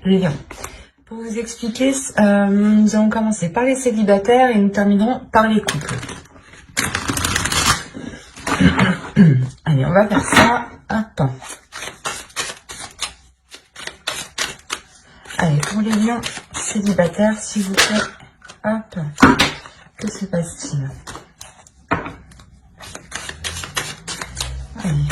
Lion. Pour vous expliquer, nous allons commencer par les célibataires et nous terminerons par les couples. Allez, on va faire ça. Hop. Allez, pour les lions célibataires, s'il vous plaît. Hop. Que se passe-t-il? Allez.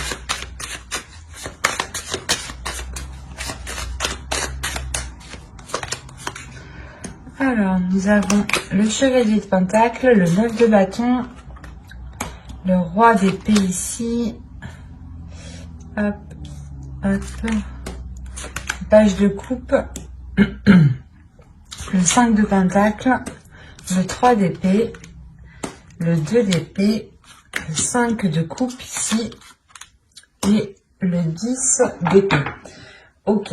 Alors, nous avons le chevalier de Pentacle, le 9 de bâton, le roi d'épée ici. Hop, hop. Page de coupe. Le 5 de Pentacle, le 3 d'épée, le 2 d'épée, le 5 de coupe ici et le 10 d'épée. Ok.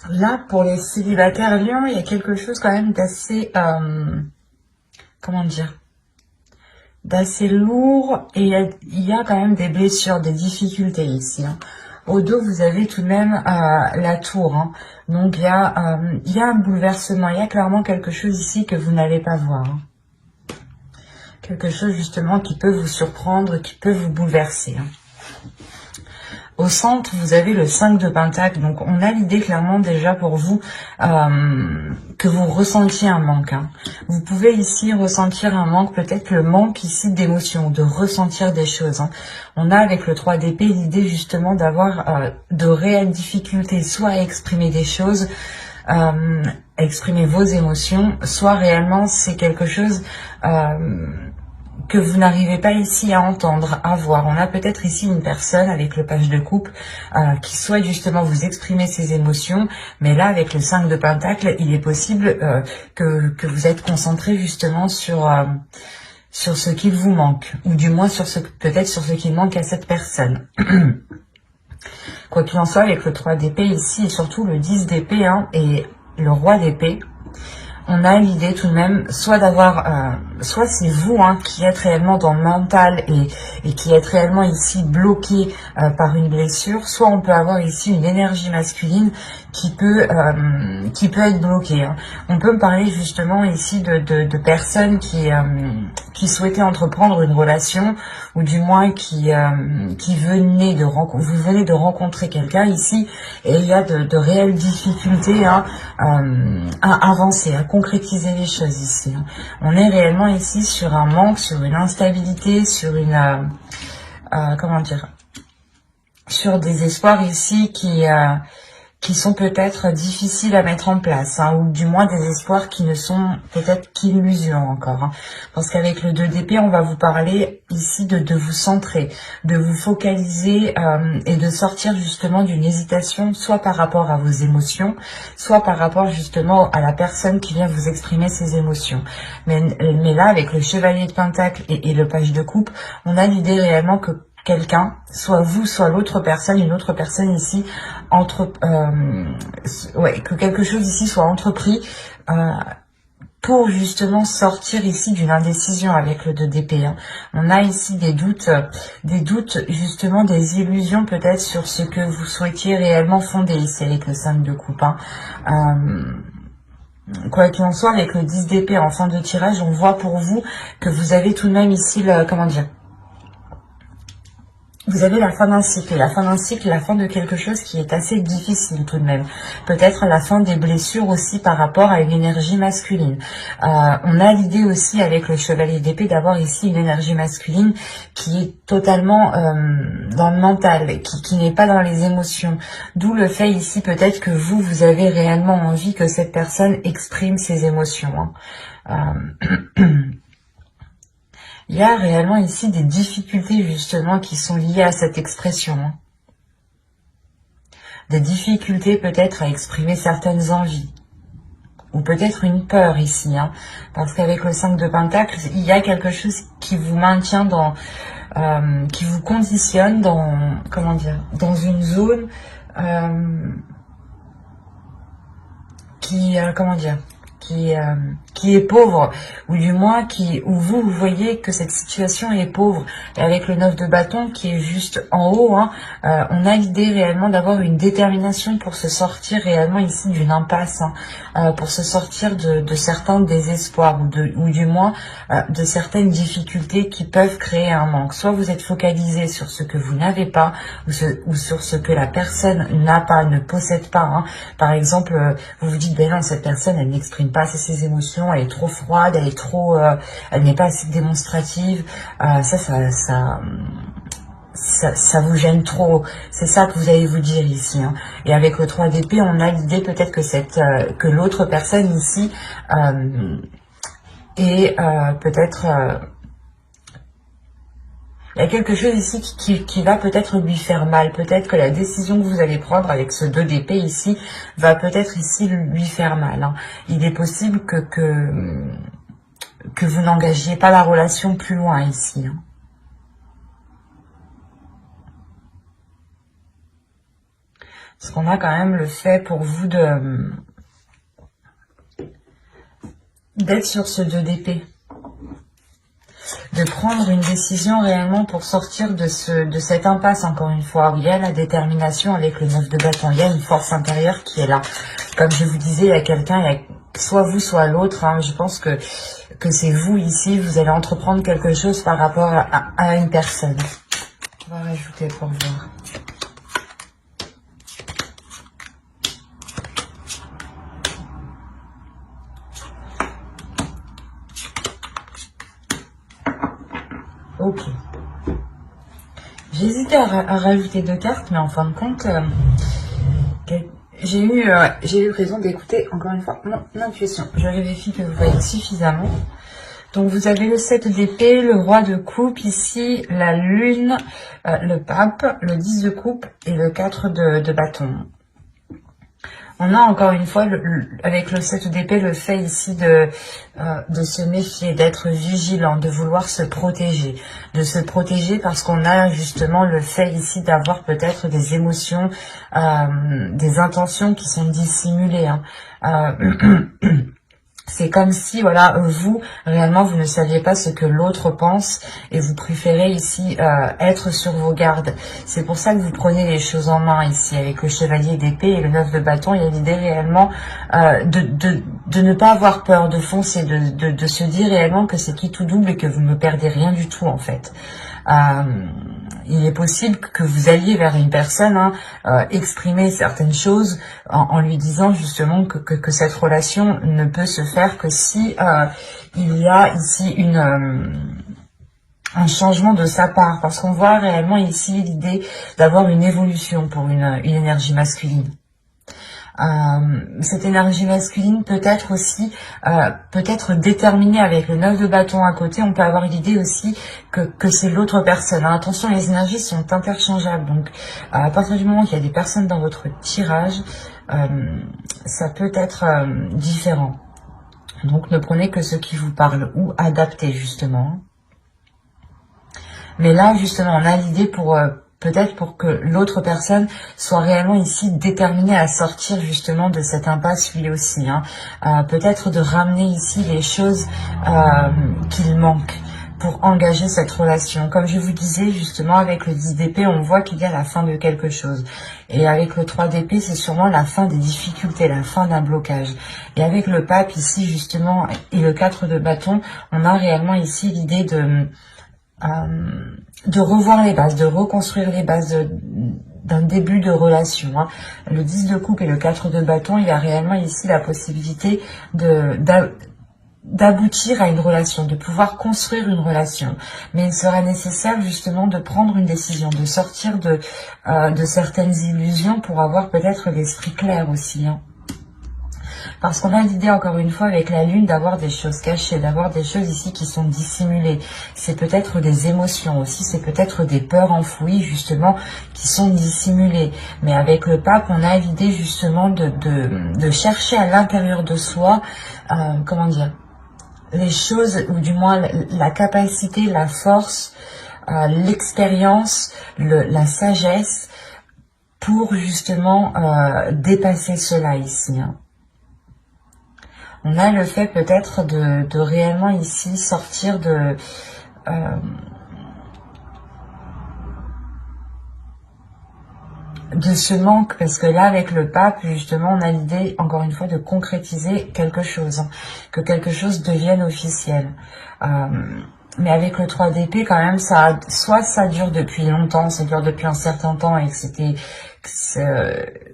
Là, pour les célibataires lions, il y a quelque chose quand même d'assez, comment dire, d'assez lourd, et il y a quand même des blessures, des difficultés ici. Hein. Au dos, vous avez tout de même la tour. Hein. Donc, il y a un bouleversement. Il y a clairement quelque chose ici que vous n'allez pas voir. Hein. Quelque chose justement qui peut vous surprendre, qui peut vous bouleverser. Hein. Au centre, vous avez le 5 de Pentacle. Donc, on a l'idée clairement déjà pour vous que vous ressentiez un manque. Hein. Vous pouvez ici ressentir un manque, peut-être le manque ici d'émotion, de ressentir des choses. Hein. On a avec le 3 d'épée l'idée justement d'avoir de réelles difficultés, soit à exprimer des choses, exprimer vos émotions, soit réellement c'est quelque chose que vous n'arrivez pas ici à entendre, à voir. On a peut-être ici une personne avec le page de coupe qui souhaite justement vous exprimer ses émotions, mais là avec le 5 de Pentacle, il est possible que vous êtes concentré justement sur ce qu'il vous manque, ou du moins sur peut-être sur ce qu'il manque à cette personne. Quoi qu'il en soit, avec le 3 d'épée ici et surtout le 10 d'épée hein, et le roi d'épée, on a l'idée tout de même, soit d'avoir, soit c'est vous hein, qui êtes réellement dans le mental et qui êtes réellement ici bloqué par une blessure, soit on peut avoir ici une énergie masculine qui peut être bloquée. Hein. On peut me parler justement ici de personnes qui souhaitaient entreprendre une relation, ou du moins qui venaient vous venez de rencontrer quelqu'un ici, et il y a de réelles difficultés hein, à avancer, à concrétiser les choses ici. Hein. On est réellement ici sur un manque, sur une instabilité, sur une comment dire, sur des espoirs ici qui sont peut-être difficiles à mettre en place, hein, ou du moins des espoirs qui ne sont peut-être qu'illusions encore. Hein, parce qu'avec le 2 d'épée, on va vous parler ici de vous centrer, de vous focaliser et de sortir justement d'une hésitation, soit par rapport à vos émotions, soit par rapport justement à la personne qui vient vous exprimer ses émotions. Mais là, avec le chevalier de Pentacle et le page de coupe, on a l'idée réellement que quelqu'un, soit vous, soit l'autre personne, une autre personne ici, que quelque chose ici soit entrepris pour justement sortir ici d'une indécision avec le 2 d'épée. Hein. On a ici des doutes justement, des illusions peut-être sur ce que vous souhaitiez réellement fonder ici avec le 5 de coupe. Hein. Quoi qu'il en soit, avec le 10 d'épée en fin de tirage, on voit pour vous que vous avez tout de même ici le, comment dire, vous avez la fin d'un cycle, et la fin d'un cycle, la fin de quelque chose qui est assez difficile tout de même. Peut-être la fin des blessures aussi par rapport à une énergie masculine. On a l'idée aussi avec le chevalier d'épée d'avoir ici une énergie masculine qui est totalement dans le mental, qui n'est pas dans les émotions. D'où le fait ici peut-être que vous avez réellement envie que cette personne exprime ses émotions. Hein. Il y a réellement ici des difficultés justement qui sont liées à cette expression. Hein. Des difficultés peut-être à exprimer certaines envies. Ou peut-être une peur ici. Hein. Parce qu'avec le 5 de Pentacle, il y a quelque chose qui vous maintient dans... qui vous conditionne dans... Comment dire, dans une zone qui... comment dire, qui qui est pauvre, ou du moins où vous voyez que cette situation est pauvre. Et avec le 9 de bâton qui est juste en haut, hein, on a l'idée réellement d'avoir une détermination pour se sortir réellement ici d'une impasse, hein, pour se sortir de certains désespoirs, ou du moins de certaines difficultés qui peuvent créer un manque. Soit vous êtes focalisé sur ce que vous n'avez pas, ou sur ce que la personne n'a pas, ne possède pas, hein. Par exemple, vous vous dites, ben non, cette personne, elle n'exprime pas assez ses émotions, elle est trop froide, elle est trop, elle n'est pas assez démonstrative. Ça vous gêne trop. C'est ça que vous allez vous dire ici, hein. Et avec le 3 d'épée, on a l'idée peut-être que l'autre personne ici est peut-être... il y a quelque chose ici qui va peut-être lui faire mal. Peut-être que la décision que vous allez prendre avec ce 2 d'épée ici va peut-être ici lui faire mal, hein. Il est possible que vous n'engagiez pas la relation plus loin ici, hein. Parce qu'on a quand même le fait pour vous d'être sur ce 2 d'épée. De prendre une décision réellement pour sortir de cette impasse, encore une fois, où il y a la détermination avec le 9 de bâton, il y a une force intérieure qui est là. Comme je vous disais, il y a quelqu'un, soit vous, soit l'autre, hein, je pense que c'est vous ici, vous allez entreprendre quelque chose par rapport à une personne. On va rajouter pour voir. Ok. J'ai hésité à rajouter 2 cartes, mais en fin de compte, j'ai eu raison d'écouter encore une fois mon intuition. Je vérifie que vous voyez suffisamment. Donc vous avez le 7 d'épée, le roi de coupe ici, la lune, le pape, le 10 de coupe et le 4 de bâton. On a encore une fois, avec le 7 d'épée, le fait ici de se méfier, d'être vigilant, de vouloir se protéger. De se protéger parce qu'on a justement le fait ici d'avoir peut-être des émotions, des intentions qui sont dissimulées, hein. C'est comme si, voilà, vous, réellement, vous ne saviez pas ce que l'autre pense et vous préférez ici être sur vos gardes. C'est pour ça que vous prenez les choses en main ici avec le chevalier d'épée et le 9 de bâton. Il y a l'idée réellement de ne pas avoir peur, de foncer, de se dire réellement que c'est qui tout double et que vous ne perdez rien du tout en fait. Il est possible que vous alliez vers une personne, hein, exprimer certaines choses en lui disant justement que cette relation ne peut se faire que si il y a ici un changement de sa part, parce qu'on voit réellement ici l'idée d'avoir une évolution pour une énergie masculine. Cette énergie masculine peut être aussi peut-être déterminée avec le 9 de bâton à côté. On peut avoir l'idée aussi que c'est l'autre personne. Alors, attention, les énergies sont interchangeables. Donc, à partir du moment qu'il y a des personnes dans votre tirage, ça peut être différent. Donc, ne prenez que ce qui vous parle ou adaptez justement. Mais là, justement, on a l'idée pour... peut-être pour que l'autre personne soit réellement ici déterminée à sortir justement de cette impasse lui aussi, hein. Peut-être de ramener ici les choses qu'il manque pour engager cette relation. Comme je vous disais justement avec le 10 d'épée, on voit qu'il y a la fin de quelque chose. Et avec le 3 d'épée, c'est sûrement la fin des difficultés, la fin d'un blocage. Et avec le pape ici justement et le 4 de bâton, on a réellement ici l'idée de revoir les bases, de reconstruire les bases d'un début de relation, hein. Le 10 de coupe et le 4 de bâton, il y a réellement ici la possibilité d'aboutir à une relation, de pouvoir construire une relation. Mais il sera nécessaire justement de prendre une décision, de sortir de certaines illusions pour avoir peut-être l'esprit clair aussi, hein. Parce qu'on a l'idée, encore une fois, avec la lune, d'avoir des choses cachées, d'avoir des choses ici qui sont dissimulées. C'est peut-être des émotions aussi, c'est peut-être des peurs enfouies, justement, qui sont dissimulées. Mais avec le pape, on a l'idée, justement, de chercher à l'intérieur de soi, comment dire, les choses, ou du moins la capacité, la force, l'expérience, la sagesse, pour, justement, dépasser cela ici, hein. On a le fait peut-être de réellement ici sortir de ce manque, parce que là avec le pape justement on a l'idée encore une fois de concrétiser quelque chose, hein, que quelque chose devienne officiel. Mais avec le 3 d'épée quand même, soit ça dure depuis longtemps, ça dure depuis un certain temps et que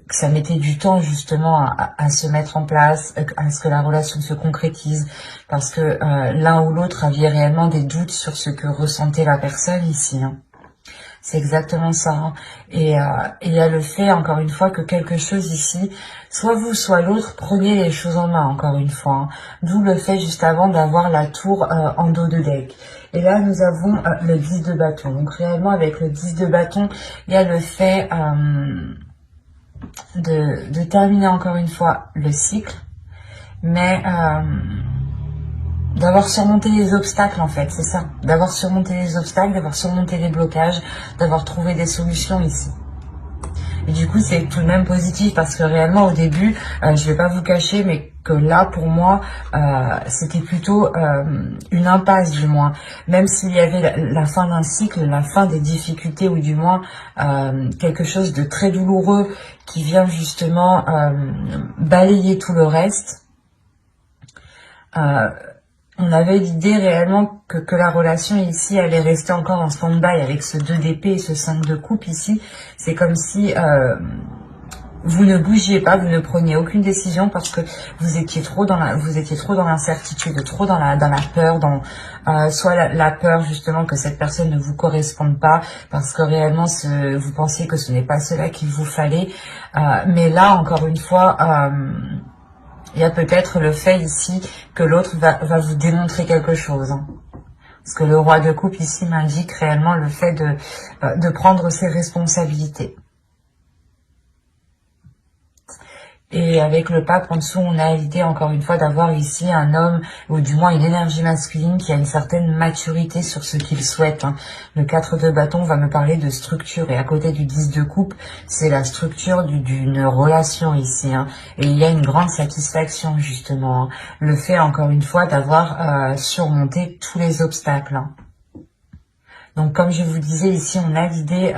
ça mettait du temps justement à se mettre en place, à ce que la relation se concrétise, parce que l'un ou l'autre avait réellement des doutes sur ce que ressentait la personne ici, hein. C'est exactement ça, hein. Et il y a le fait, encore une fois, que quelque chose ici, soit vous, soit l'autre, prenez les choses en main, encore une fois, hein. D'où le fait, juste avant, d'avoir la tour en dos de deck. Et là, nous avons le 10 de bâton. Donc, réellement, avec le 10 de bâton, il y a le fait de terminer, encore une fois, le cycle. Mais d'avoir surmonté les obstacles, en fait, c'est ça. D'avoir surmonté les obstacles, d'avoir surmonté les blocages, d'avoir trouvé des solutions ici. Et du coup, c'est tout de même positif parce que réellement, au début, je vais pas vous cacher, mais que là, pour moi, c'était plutôt une impasse, du moins. Même s'il y avait la fin d'un cycle, la fin des difficultés, ou du moins quelque chose de très douloureux qui vient justement balayer tout le reste. On avait l'idée réellement que la relation ici allait rester encore en stand-by avec ce 2 d'épée et ce 5 de coupe ici. C'est comme si vous ne bougiez pas, vous ne preniez aucune décision parce que vous étiez trop dans l'incertitude, trop dans la peur, soit la peur justement que cette personne ne vous corresponde pas parce que réellement vous pensiez que ce n'est pas cela qu'il vous fallait. Mais là, encore une fois, il y a peut-être le fait ici que l'autre va vous démontrer quelque chose, hein. Parce que le roi de coupe ici m'indique réellement le fait de prendre ses responsabilités. Et avec le pape en dessous, on a l'idée encore une fois d'avoir ici un homme, ou du moins une énergie masculine qui a une certaine maturité sur ce qu'il souhaite, hein. Le 4 de bâton va me parler de structure, et à côté du 10 de coupe, c'est la structure d'une relation ici, hein. Et il y a une grande satisfaction justement, hein. Le fait encore une fois d'avoir surmonté tous les obstacles, hein. Donc comme je vous disais ici, on a l'idée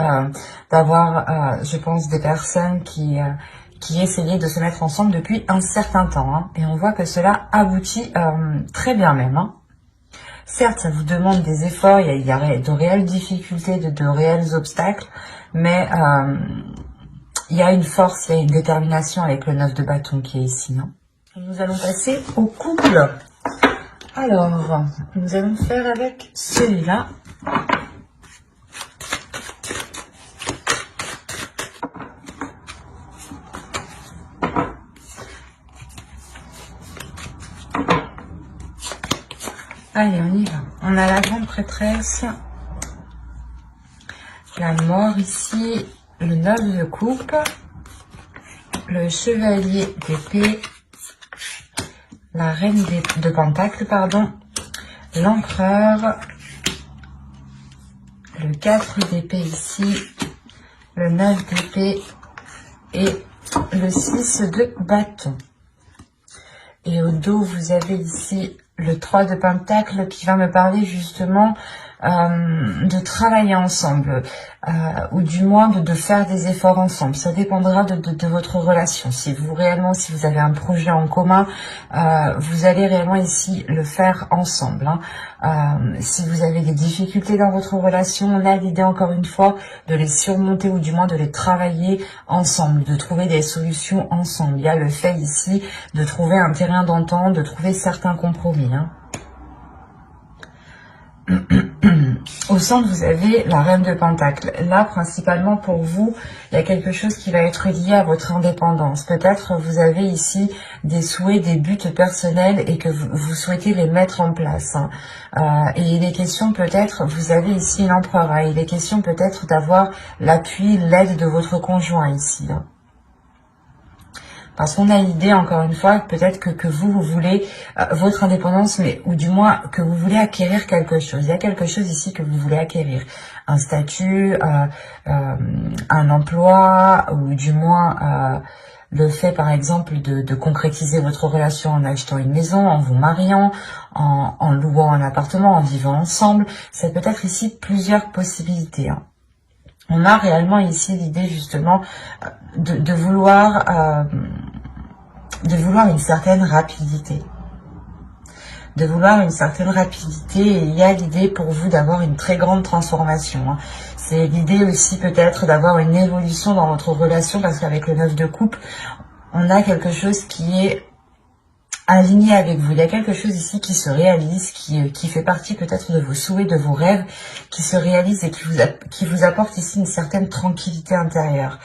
d'avoir, je pense, des personnes qui essayaient de se mettre ensemble depuis un certain temps, hein. Et on voit que cela aboutit très bien même, hein. Certes, ça vous demande des efforts, il y a de réelles difficultés, de réels obstacles, mais il y a une force, il y a une détermination avec le 9 de bâton qui est ici, hein. Nous allons passer au couple. Alors, nous allons faire avec celui-là. Allez, on y va. On a la grande prêtresse, la mort ici, le 9 de coupe, le chevalier d'épée, la reine de pentacle, pardon, l'empereur, le 4 d'épée ici, le 9 d'épée et le 6 de bâton. Et au dos, vous avez ici le 3 de pentacle qui va me parler justement de travailler ensemble, ou du moins de faire des efforts ensemble. Ça dépendra de votre relation. Si vous avez un projet en commun, vous allez réellement ici le faire ensemble, hein. Si vous avez des difficultés dans votre relation, on a l'idée encore une fois de les surmonter ou du moins de les travailler ensemble, de trouver des solutions ensemble. Il y a le fait ici de trouver un terrain d'entente, de trouver certains compromis, hein. Au centre, vous avez la reine de pentacle. Là, principalement pour vous, il y a quelque chose qui va être lié à votre indépendance. Peut-être vous avez ici des souhaits, des buts personnels et que vous souhaitez les mettre en place, hein. Et il est question peut-être, vous avez ici l'empereur, hein. Il est question peut-être d'avoir l'appui, l'aide de votre conjoint ici, hein. Parce qu'on a l'idée, encore une fois, peut-être que vous voulez votre indépendance, mais ou du moins que vous voulez acquérir quelque chose. Il y a quelque chose ici que vous voulez acquérir. Un statut, un emploi, ou du moins le fait par exemple de concrétiser votre relation en achetant une maison, en vous mariant, en louant un appartement, en vivant ensemble. Ça peut être ici plusieurs possibilités, hein. On a réellement ici l'idée justement de vouloir une certaine rapidité. De vouloir une certaine rapidité, et il y a l'idée pour vous d'avoir une très grande transformation, hein. C'est l'idée aussi peut-être d'avoir une évolution dans votre relation, parce qu'avec le 9 de coupe, on a quelque chose qui est aligné avec vous. Il y a quelque chose ici qui se réalise, qui fait partie peut-être de vos souhaits, de vos rêves, qui se réalise et qui vous apporte ici une certaine tranquillité intérieure.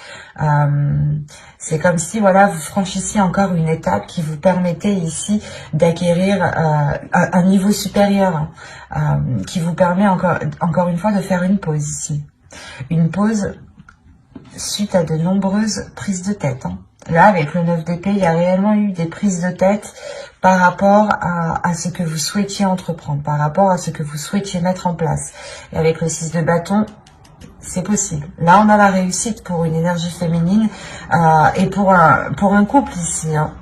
C'est comme si, voilà, vous franchissiez encore une étape qui vous permettait ici d'acquérir un niveau supérieur, qui vous permet encore une fois de faire une pause ici. Une pause suite à de nombreuses prises de tête, hein. Là, avec le 9 d'épée, il y a réellement eu des prises de tête par rapport à ce que vous souhaitiez entreprendre, par rapport à ce que vous souhaitiez mettre en place. Et avec le 6 de bâton, c'est possible. Là, on a la réussite pour une énergie féminine et pour un couple ici, hein,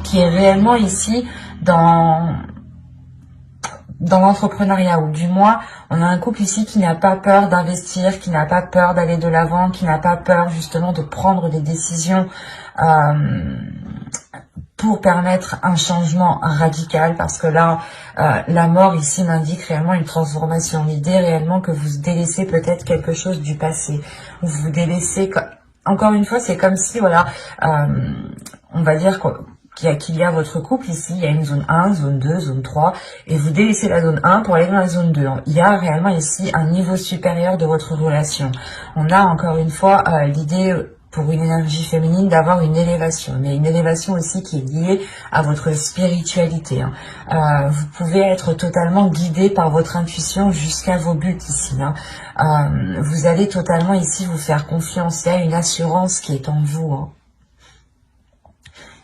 qui est réellement ici dans l'entrepreneuriat, ou du moins, on a un couple ici qui n'a pas peur d'investir, qui n'a pas peur d'aller de l'avant, qui n'a pas peur justement de prendre des décisions pour permettre un changement radical, parce que là, la mort ici m'indique réellement une transformation. L'idée réellement que vous délaissez peut-être quelque chose du passé, ou vous délaissez, encore une fois, c'est comme si, voilà, on va dire qu'il y a votre couple ici, il y a une zone 1, zone 2, zone 3, et vous délaissez la zone 1 pour aller dans la zone 2. Il y a réellement ici un niveau supérieur de votre relation. On a encore une fois l'idée pour une énergie féminine d'avoir une élévation, mais une élévation aussi qui est liée à votre spiritualité, hein. Vous pouvez être totalement guidé par votre intuition jusqu'à vos buts ici, hein. Vous allez totalement ici vous faire confiance. Il y a une assurance qui est en vous, hein,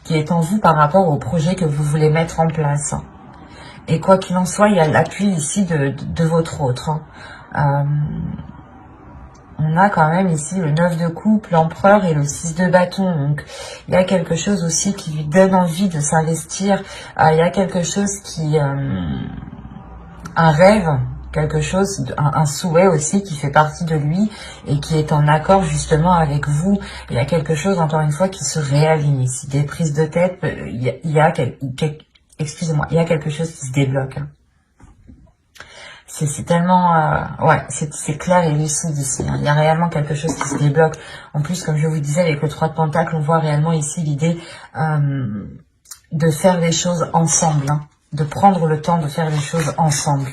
qui est en vous par rapport au projet que vous voulez mettre en place. Et quoi qu'il en soit, il y a l'appui ici de votre autre, hein. On a quand même ici le 9 de coupe, l'empereur et le 6 de bâton. Donc, il y a quelque chose aussi qui lui donne envie de s'investir. Il y a quelque chose qui... un rêve, quelque chose, un souhait aussi qui fait partie de lui et qui est en accord justement avec vous. Il y a quelque chose, encore une fois, qui se réaligne ici. Des prises de tête, excusez-moi, il y a quelque chose qui se débloque, hein. C'est tellement... ouais, c'est clair et lucide ici, hein. Il y a réellement quelque chose qui se débloque. En plus, comme je vous disais, avec le 3 de Pentacle, on voit réellement ici l'idée de faire les choses ensemble, hein, de prendre le temps de faire les choses ensemble.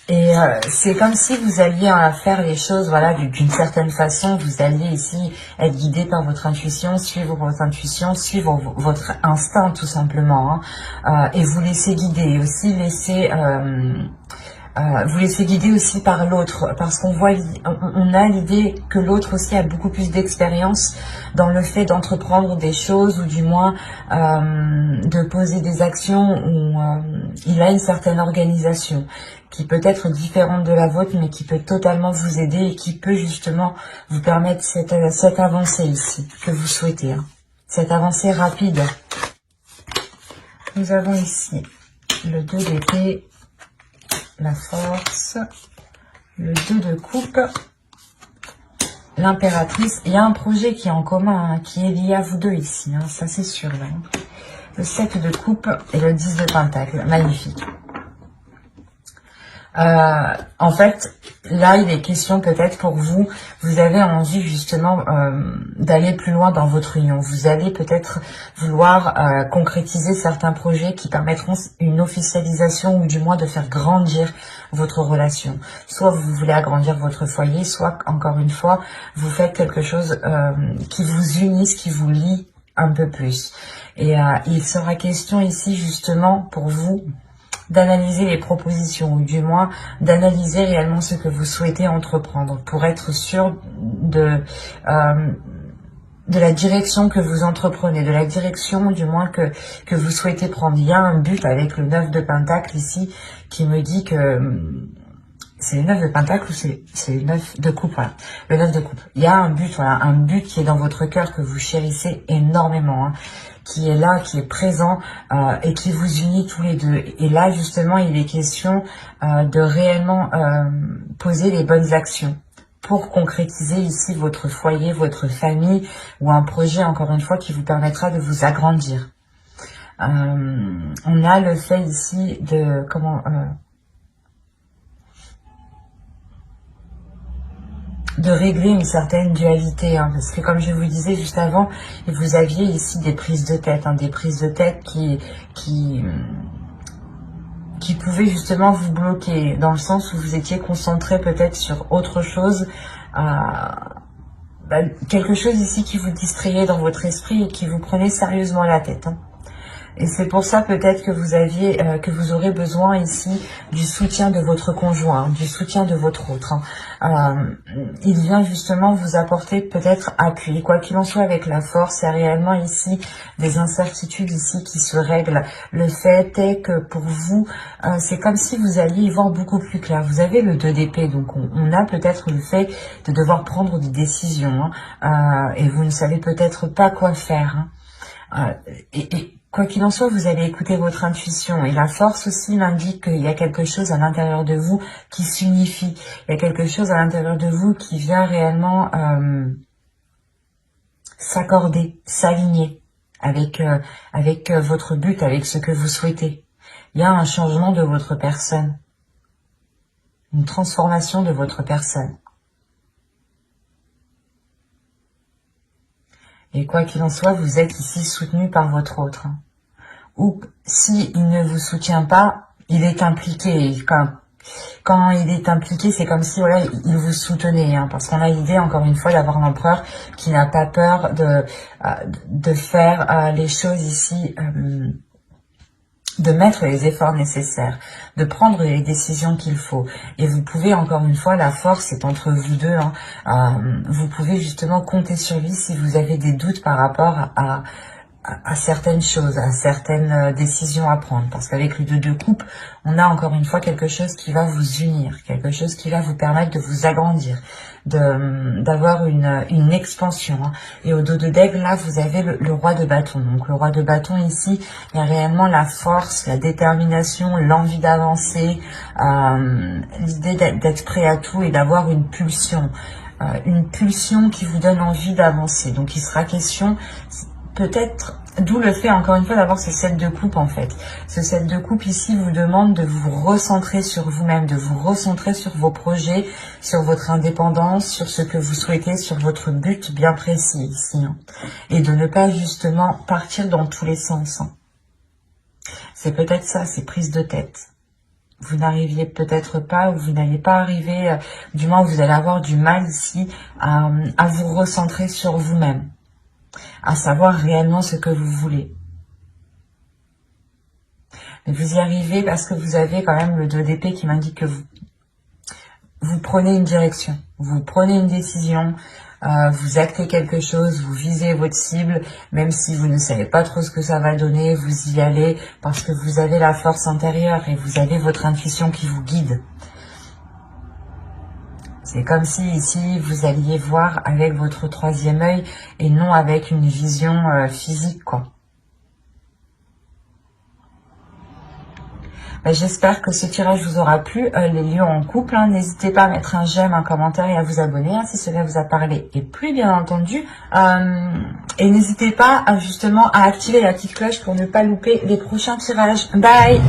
Et c'est comme si vous alliez faire les choses, voilà, d'une certaine façon. Vous alliez ici être guidé par votre intuition, suivre votre instinct tout simplement, hein, et vous laisser guider, et aussi vous laissez guider aussi par l'autre, parce qu'on voit, on a l'idée que l'autre aussi a beaucoup plus d'expérience dans le fait d'entreprendre des choses, ou du moins de poser des actions, où il a une certaine organisation qui peut être différente de la vôtre, mais qui peut totalement vous aider et qui peut justement vous permettre cette avancée ici que vous souhaitez, hein, cette avancée rapide. Nous avons ici le 2 d'épée, la force, le 2 de coupe, l'impératrice. Il y a un projet qui est en commun, hein, qui est lié à vous deux ici, hein, ça c'est sûr, là. Le 7 de coupe et le 10 de pentacle, magnifique. En fait, là, il est question peut-être pour vous, vous avez envie justement d'aller plus loin dans votre union. Vous allez peut-être vouloir concrétiser certains projets qui permettront une officialisation, ou du moins de faire grandir votre relation. Soit vous voulez agrandir votre foyer, soit, encore une fois, vous faites quelque chose qui vous unisse, qui vous lie un peu plus. Et il sera question ici justement pour vous d'analyser les propositions, ou du moins d'analyser réellement ce que vous souhaitez entreprendre, pour être sûr de la direction que vous entreprenez, de la direction du moins que vous souhaitez prendre. Il y a un but avec le 9 de Pentacle ici qui me dit que c'est le 9 de pentacle ou c'est le 9 de coupe, voilà. Le 9 de coupe. Il y a un but, voilà, un but qui est dans votre cœur, que vous chérissez énormément, hein, qui est là, qui est présent et qui vous unit tous les deux. Et là, justement, il est question de réellement poser les bonnes actions pour concrétiser ici votre foyer, votre famille ou un projet, encore une fois, qui vous permettra de vous agrandir. On a le fait ici de... de régler une certaine dualité, hein, parce que comme je vous disais juste avant, vous aviez ici des prises de tête, hein, des prises de tête qui pouvaient justement vous bloquer, dans le sens où vous étiez concentré peut-être sur autre chose, quelque chose ici qui vous distrayait dans votre esprit et qui vous prenait sérieusement la tête, hein. Et c'est pour ça peut-être que vous aurez besoin ici du soutien de votre conjoint, du soutien de votre autre, hein. Il vient justement vous apporter peut-être appui. Quoi qu'il en soit, avec la force, il y a réellement ici des incertitudes ici qui se règlent. Le fait est que pour vous, c'est comme si vous alliez y voir beaucoup plus clair. Vous avez le 2 d'épée, donc on a peut-être le fait de devoir prendre des décisions, hein, et vous ne savez peut-être pas quoi faire, hein. Quoi qu'il en soit, vous allez écouter votre intuition. Et la force aussi m'indique qu'il y a quelque chose à l'intérieur de vous qui s'unifie. Il y a quelque chose à l'intérieur de vous qui vient réellement s'accorder, s'aligner avec votre but, avec ce que vous souhaitez. Il y a un changement de votre personne. Une transformation de votre personne. Et quoi qu'il en soit, vous êtes ici soutenu par votre autre. Ou si il ne vous soutient pas, il est impliqué. Quand il est impliqué, c'est comme si voilà, il vous soutenait, hein, parce qu'on a l'idée, encore une fois, d'avoir l'empereur qui n'a pas peur de faire les choses ici, de mettre les efforts nécessaires, de prendre les décisions qu'il faut. Et vous pouvez, encore une fois, la force est entre vous deux, hein, vous pouvez justement compter sur lui si vous avez des doutes par rapport à certaines choses, à certaines décisions à prendre. Parce qu'avec le 2 de coupe, on a encore une fois quelque chose qui va vous unir, quelque chose qui va vous permettre de vous agrandir, d'avoir une expansion, hein. Et au dos de d'aigle, là, vous avez le roi de bâton. Donc le roi de bâton ici, il y a réellement la force, la détermination, l'envie d'avancer, l'idée d'être prêt à tout et d'avoir une pulsion qui vous donne envie d'avancer. Donc il sera question... peut-être, d'où le fait encore une fois d'avoir ce 7 de coupe en fait. Ce 7 de coupe ici vous demande de vous recentrer sur vous-même, de vous recentrer sur vos projets, sur votre indépendance, sur ce que vous souhaitez, sur votre but bien précis ici, hein. Et de ne pas justement partir dans tous les sens, hein. C'est peut-être ça, ces prises de tête. Vous n'arriviez peut-être pas, ou vous n'allez pas arriver, du moins vous allez avoir du mal ici à vous recentrer sur vous-même, à savoir réellement ce que vous voulez. Mais vous y arrivez parce que vous avez quand même le 2 d'épée qui m'indique que vous prenez une direction, vous prenez une décision, vous actez quelque chose, vous visez votre cible, même si vous ne savez pas trop ce que ça va donner, vous y allez parce que vous avez la force intérieure et vous avez votre intuition qui vous guide. C'est comme si ici vous alliez voir avec votre 3e œil et non avec une vision physique, quoi. J'espère que ce tirage vous aura plu, les lions en couple, hein. N'hésitez pas à mettre un j'aime, un commentaire et à vous abonner, hein, si cela vous a parlé et plu, bien entendu. Et n'hésitez pas justement à activer la petite cloche pour ne pas louper les prochains tirages. Bye!